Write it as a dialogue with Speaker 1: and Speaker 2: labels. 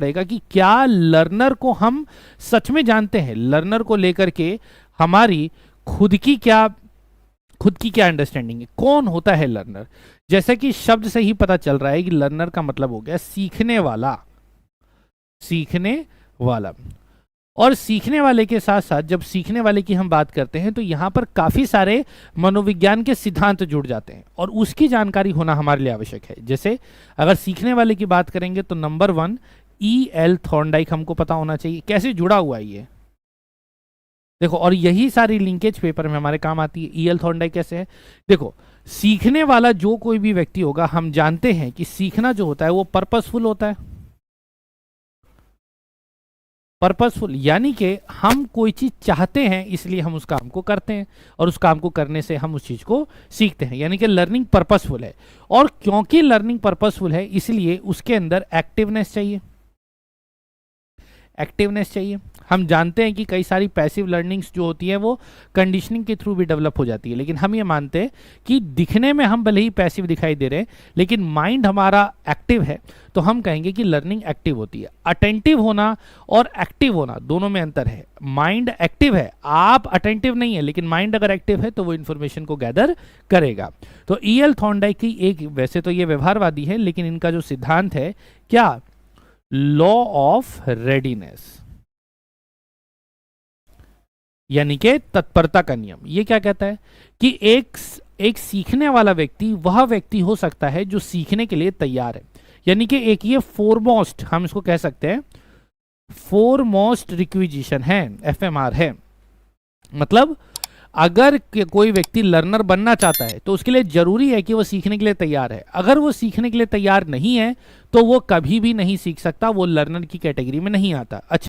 Speaker 1: पड़ेगा कि क्या लर्नर को हम सच में जानते हैं, लर्नर को लेकर के हमारी खुद की क्या अंडरस्टैंडिंग है, कौन होता है लर्नर। जैसे कि शब्द से ही पता चल रहा है कि लर्नर का मतलब हो गया सीखने वाला, सीखने वाला। और सीखने वाले के साथ साथ जब सीखने वाले की हम बात करते हैं तो यहां पर काफी सारे मनोविज्ञान के सिद्धांत जुड़ जाते हैं और उसकी जानकारी होना हमारे लिए आवश्यक है। जैसे अगर सीखने वाले की बात करेंगे तो नंबर 1 E.L. थॉर्नडाइक हमको पता होना चाहिए, कैसे जुड़ा हुआ है ये देखो, और यही सारी लिंकेज पेपर में हमारे काम आती है। E.L. थॉर्नडाइक कैसे है, देखो सीखने वाला जो कोई भी व्यक्ति होगा, हम जानते हैं कि सीखना जो होता है वो पर्पसफुल होता है। पर्पसफुल यानी कि हम कोई चीज चाहते हैं इसलिए हम उस काम को करते हैं और उस काम को करने से हम उस चीज को सीखते हैं, यानी कि लर्निंग पर्पसफुल है। और क्योंकि लर्निंग पर्पसफुल है इसलिए उसके अंदर एक्टिवनेस चाहिए, एक्टिवनेस चाहिए। हम जानते हैं कि कई सारी पैसिव लर्निंग्स जो होती है वो कंडीशनिंग के थ्रू भी डेवलप हो जाती है, लेकिन हम ये मानते हैं कि दिखने में हम भले ही पैसिव दिखाई दे रहे हैं लेकिन माइंड हमारा एक्टिव है, तो हम कहेंगे कि लर्निंग एक्टिव होती है। अटेंटिव होना और एक्टिव होना दोनों में अंतर है। माइंड एक्टिव है, आप अटेंटिव नहीं है, लेकिन माइंड अगर एक्टिव है तो वो इन्फॉर्मेशन को गैदर करेगा। तो E.L. थॉर्नडाइक की एक, वैसे तो ये व्यवहारवादी है लेकिन इनका जो सिद्धांत है क्या, लॉ ऑफ रेडीनेस, यानी कि तत्परता का नियम। ये क्या कहता है कि एक सीखने वाला व्यक्ति वह व्यक्ति हो सकता है जो सीखने के लिए तैयार है, यानी कि एक ये फोरमोस्ट, हम इसको कह सकते हैं फोरमोस्ट रिक्विजिशन है, FMR है। मतलब अगर कोई व्यक्ति लर्नर बनना चाहता है तो उसके लिए जरूरी है कि वो सीखने के लिए तैयार है। अगर वो सीखने के लिए तैयार नहीं है तो वो कभी भी नहीं सीख सकता, वो लर्नर की कैटेगरी में नहीं आता। अच्छा,